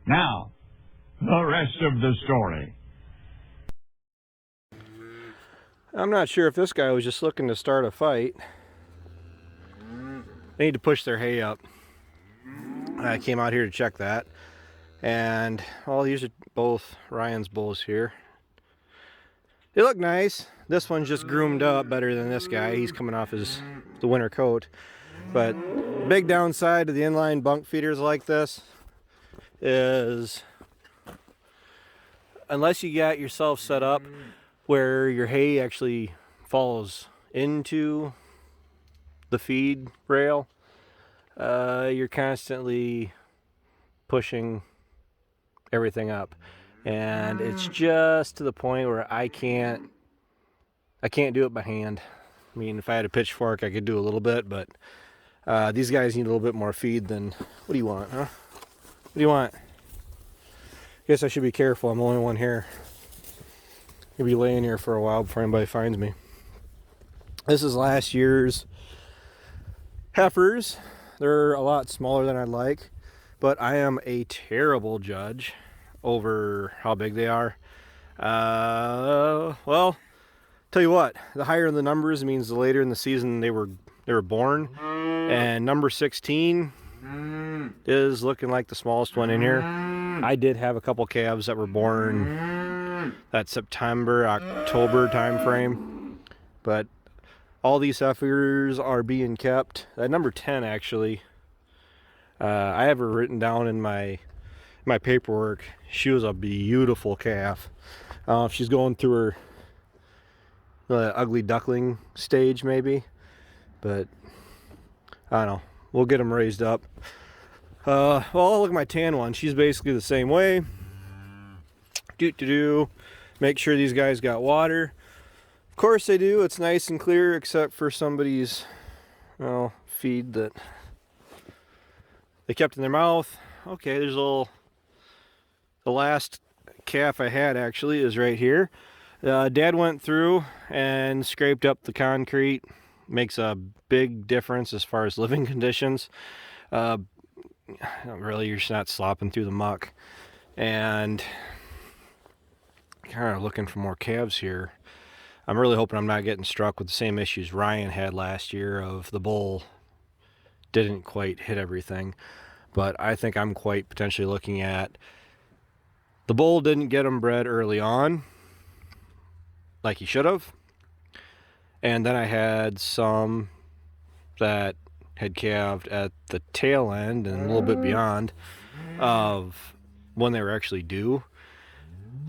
Now, the rest of the story. I'm not sure if this guy was just looking to start a fight. They need to push their hay up. I came out here to check that. And all these are both Ryan's bulls here. They look nice. This one's just groomed up better than this guy. He's coming off the winter coat. But big downside to the inline bunk feeders like this is unless you got yourself set up where your hay actually falls into the feed rail, you're constantly pushing everything up, and it's just to the point where I can't do it by hand. I mean, if I had a pitchfork I could do a little bit, but these guys need a little bit more feed than... What do you want, huh? What do you want? Guess I should be careful. I'm the only one here. I'll be laying here for a while before anybody finds me. This is last year's heifers. They're a lot smaller than I'd like, but I am a terrible judge over how big they are. Well, tell you what, the higher the numbers means the later in the season they were born, and number 16 is looking like the smallest one in here. I did have a couple calves that were born that September, October time frame, but all these heifers are being kept. At number 10, actually, I have her written down in my paperwork. She was a beautiful calf. She's going through her ugly duckling stage, maybe, but I don't know. We'll get them raised up. Well, look at my tan one. She's basically the same way. Make sure these guys got water. Of course they do. It's nice and clear, except for somebody's, well, feed that they kept in their mouth. Okay, there's the last calf I had actually is right here. Dad went through and scraped up the concrete. Makes a big difference as far as living conditions. Really, you're just not slopping through the muck. And kind of looking for more calves here. I'm really hoping I'm not getting struck with the same issues Ryan had last year of the bull didn't quite hit everything. But I think I'm quite potentially looking at the bull didn't get him bred early on like he should have. And then I had some that had calved at the tail end and a little bit beyond of when they were actually due.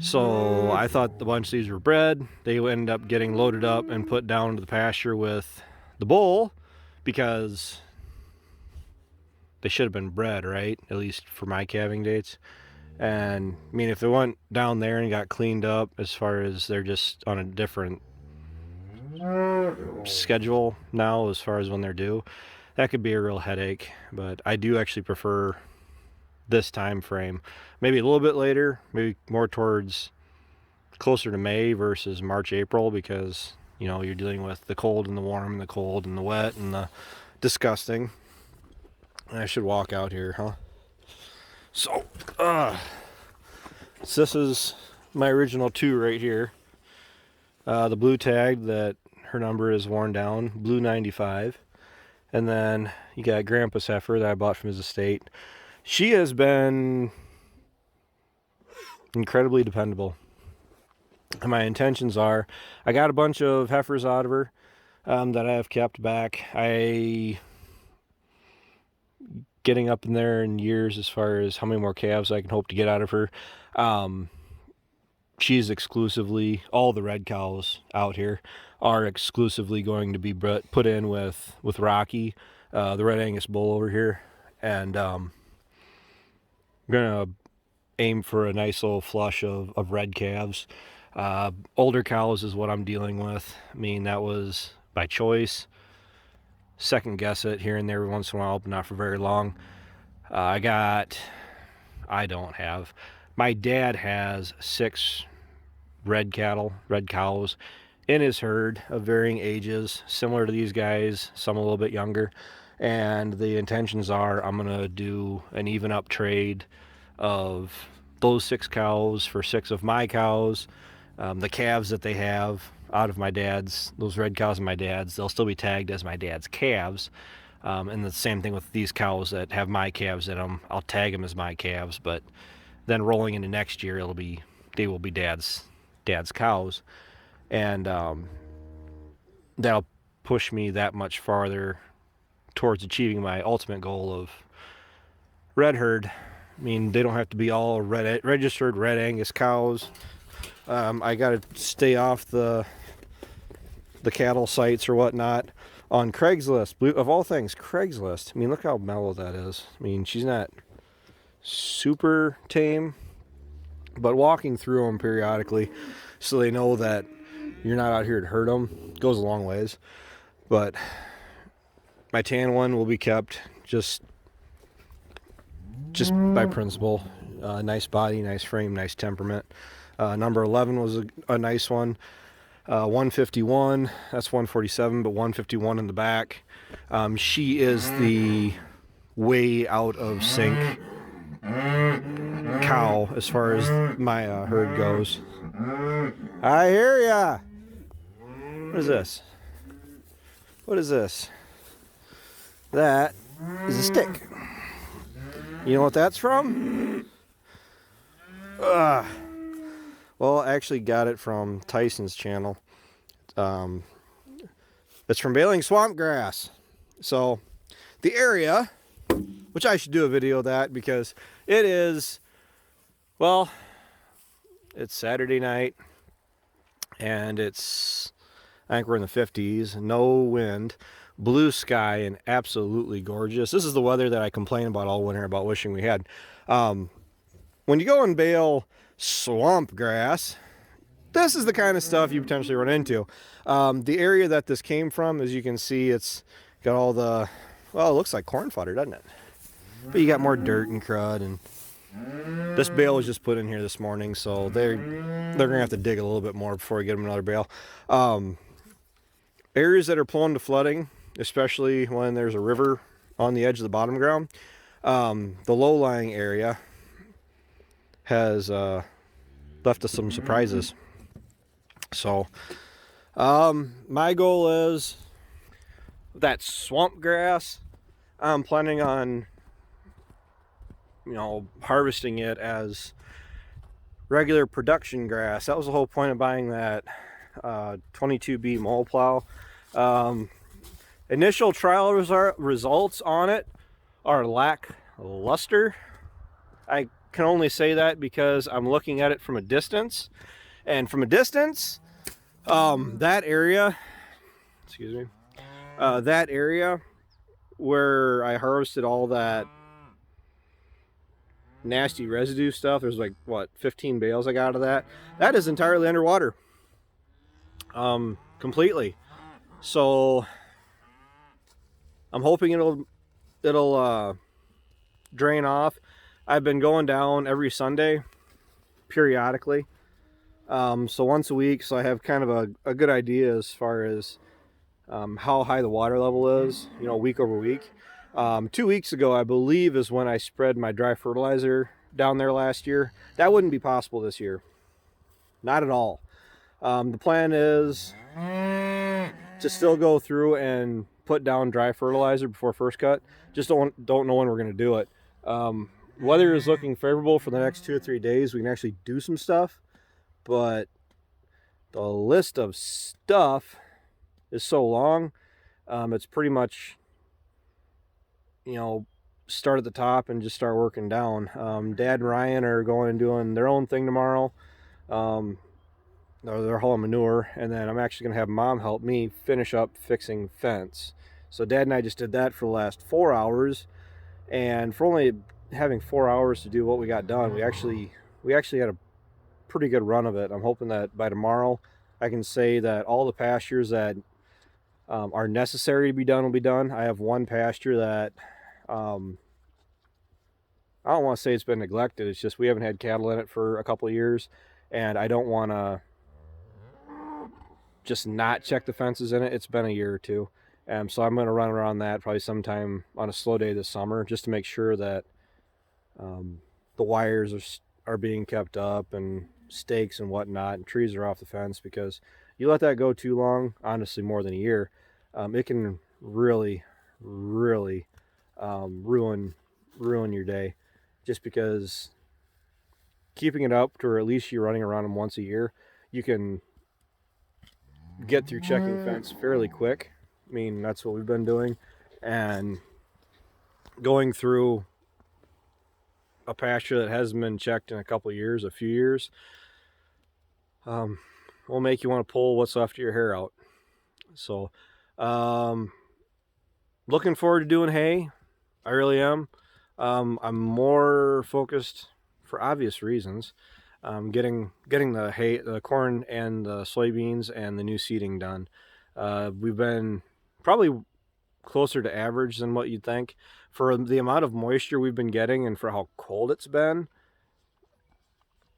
So I thought the bunch of these were bred. They ended up getting loaded up and put down to the pasture with the bull because they should have been bred, right? At least for my calving dates. And I mean, if they went down there and got cleaned up as far as they're just on a different schedule now as far as when they're due, that could be a real headache. But I do actually prefer this time frame, maybe a little bit later, maybe more towards closer to May versus March, April, because you know you're dealing with the cold and the warm and the cold and the wet and the disgusting. And I should walk out here, huh? So this is my original two right here. The blue tag that her number is worn down, blue 95. And then you got Grandpa's heifer that I bought from his estate. She has been incredibly dependable. And my intentions are, I got a bunch of heifers out of her that I have kept back. Getting up in there in years as far as how many more calves I can hope to get out of her. She's exclusively, all the red cows out here are exclusively going to be put in with Rocky, the Red Angus bull over here. And I'm going to aim for a nice little flush of red calves. Older cows is what I'm dealing with. I mean, that was by choice. Second guess it here and there once in a while, but not for very long. My dad has 6 red cows in his herd of varying ages, similar to these guys, some a little bit younger. And the intentions are I'm going to do an even up trade of those 6 cows for 6 of my cows. The calves that they have out of my dad's, those red cows of my dad's, they'll still be tagged as my dad's calves. And the same thing with these cows that have my calves in them. I'll tag them as my calves, but then rolling into next year, they will be dad's cows, and that'll push me that much farther towards achieving my ultimate goal of red herd. I mean, they don't have to be all registered red Angus cows. I got to stay off the cattle sites or whatnot. On Craigslist, of all things, Craigslist. I mean, look how mellow that is. I mean, she's not super tame, but walking through them periodically so they know that you're not out here to hurt them goes a long ways. But my tan one will be kept just by principle. Nice body, nice frame, nice temperament. Number 11 was a nice one. 151, that's 147, but 151 in the back. She is the way out of sync cow as far as my herd goes. I hear ya. What is this? What is this? That is a stick. You know what that's from? Well, I actually got it from Tyson's channel. It's from baling swamp grass. So the area, which I should do a video of that because it is, well, it's Saturday night and I think we're in the 50s, no wind, blue sky, and absolutely gorgeous. This is the weather that I complain about all winter about wishing we had. When you go and bale swamp grass, this is the kind of stuff you potentially run into. The area that this came from, as you can see, it's got all the, well, it looks like corn fodder, doesn't it? But you got more dirt and crud, and this bale was just put in here this morning, so they're gonna have to dig a little bit more before we get them another bale. Areas that are prone to flooding, especially when there's a river on the edge of the bottom ground, the low-lying area has left us some surprises. So my goal is that swamp grass, I'm planning on, harvesting it as regular production grass. That was the whole point of buying that 22B mow plow. Initial trial results on it are lackluster. I can only say that because I'm looking at it from a distance, and from a distance, that area where I harvested all that nasty residue stuff, there's like 15 bales I got out of that is entirely underwater, completely. So I'm hoping it'll drain off. I've been going down every Sunday periodically, so once a week, so I have kind of a good idea as far as how high the water level is, week over week. 2 weeks ago, I believe, is when I spread my dry fertilizer down there last year. That wouldn't be possible this year, not at all. The plan is to still go through and put down dry fertilizer before first cut. Just don't know when we're going to do it. Weather is looking favorable for the next 2 or 3 days. We can actually do some stuff, but the list of stuff is so long. It's pretty much, start at the top and just start working down. Dad and Ryan are going and doing their own thing tomorrow. They're hauling manure, and then I'm actually going to have Mom help me finish up fixing fence. So Dad and I just did that for the last 4 hours, and for only having 4 hours to do what we got done, we actually had a pretty good run of it. I'm hoping that by tomorrow I can say that all the pastures that are necessary to be done will be done. I have one pasture that I don't want to say it's been neglected. It's just we haven't had cattle in it for a couple of years, and I don't want to just not check the fences in it. It's been a year or two, so I'm going to run around that probably sometime on a slow day this summer just to make sure that the wires are being kept up, and stakes and whatnot, and trees are off the fence, because you let that go too long, honestly more than a year, it can really ruin your day, just because keeping it up to, or at least you're running around them once a year, you can get through checking fence fairly quick. I mean, that's what we've been doing, and going through a pasture that hasn't been checked in a few years, will make you want to pull what's left of your hair out. So, looking forward to doing hay. I really am. I'm more focused, for obvious reasons, getting the hay, the corn and the soybeans and the new seeding done. We've been probably closer to average than what you'd think for the amount of moisture we've been getting, and for how cold it's been.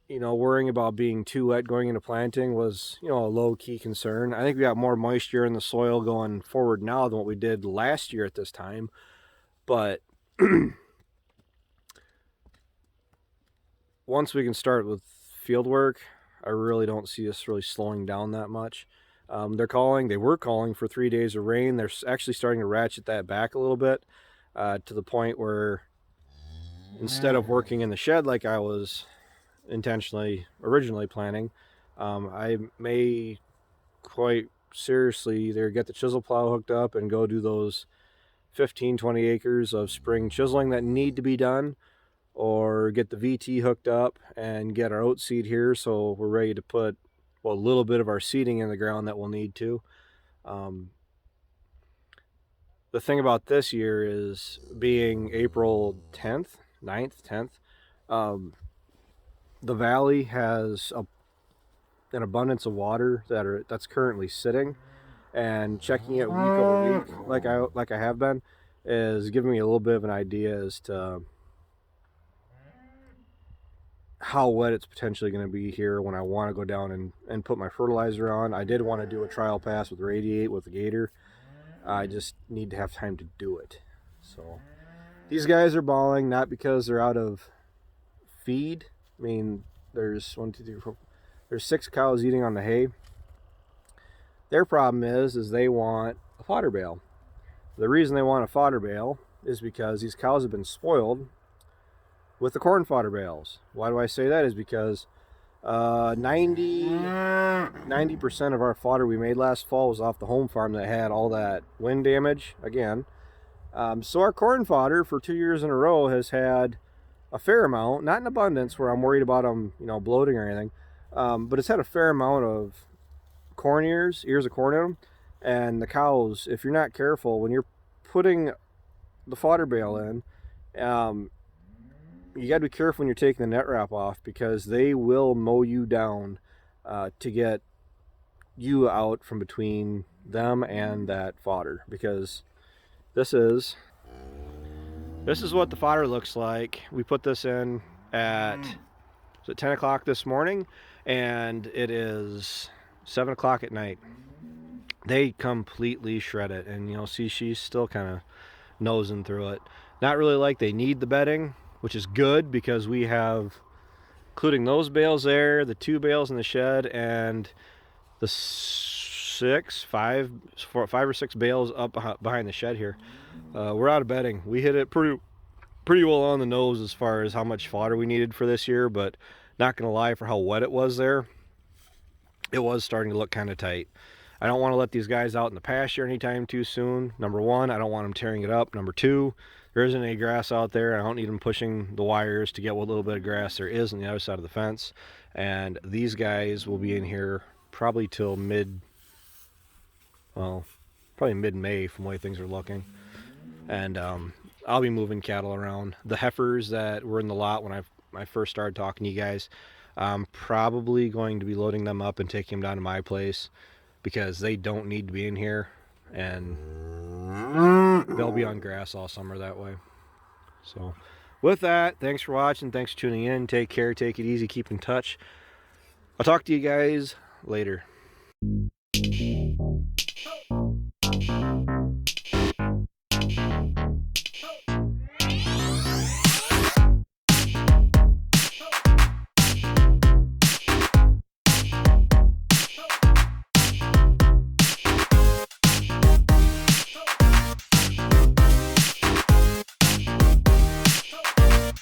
Worrying about being too wet going into planting was, a low-key concern. I think we got more moisture in the soil going forward now than what we did last year at this time. But once we can start with field work, I really don't see us really slowing down that much. They were calling for 3 days of rain. They're actually starting to ratchet that back a little bit, to the point where instead of working in the shed like I was originally planning, I may quite seriously either get the chisel plow hooked up and go do those 15-20 acres of spring chiseling that need to be done, or get the VT hooked up and get our oat seed here, so we're ready to put a little bit of our seeding in the ground that we'll need to. The thing about this year is, being April 10th, 9th, 10th, the valley has an abundance of water that's currently sitting, and checking it week over week like I have been is giving me a little bit of an idea as to how wet it's potentially going to be here when I want to go down and put my fertilizer on. I did want to do a trial pass with Radiate with the Gator. I just need to have time to do it. So these guys are bawling, not because they're out of feed. I mean, there's 1, 2, 3, 4. There's 6 cows eating on the hay. Their problem is they want a fodder bale. The reason they want a fodder bale is because these cows have been spoiled with the corn fodder bales. Why do I say that? Is because 90% of our fodder we made last fall was off the home farm that had all that wind damage again. So our corn fodder for 2 years in a row has had a fair amount, not in abundance where I'm worried about them, bloating or anything, but it's had a fair amount of ears of corn in them. And the cows, if you're not careful, when you're putting the fodder bale in, you got to be careful when you're taking the net wrap off, because they will mow you down to get you out from between them and that fodder. Because this is what the fodder looks like. We put this in at 10 o'clock this morning, and it is 7 o'clock at night. They completely shred it, and see, she's still kind of nosing through it. Not really like they need the bedding, which is good, because we have, including those bales there, the 2 bales in the shed, and the 5 or 6 bales up behind the shed here. We're out of bedding. We hit it pretty well on the nose as far as how much fodder we needed for this year, but not gonna lie, for how wet it was there, it was starting to look kind of tight. I don't want to let these guys out in the pasture anytime too soon. Number 1, I don't want them tearing it up. Number 2, there isn't any grass out there. I don't need them pushing the wires to get what little bit of grass there is on the other side of the fence. And these guys will be in here probably till probably mid-May from the way things are looking. And I'll be moving cattle around. The heifers that were in the lot when I first started talking to you guys, I'm probably going to be loading them up and taking them down to my place, because they don't need to be in here, and they'll be on grass all summer that way. So with that, thanks for watching, thanks for tuning in. Take care, take it easy, keep in touch. I'll talk to you guys later.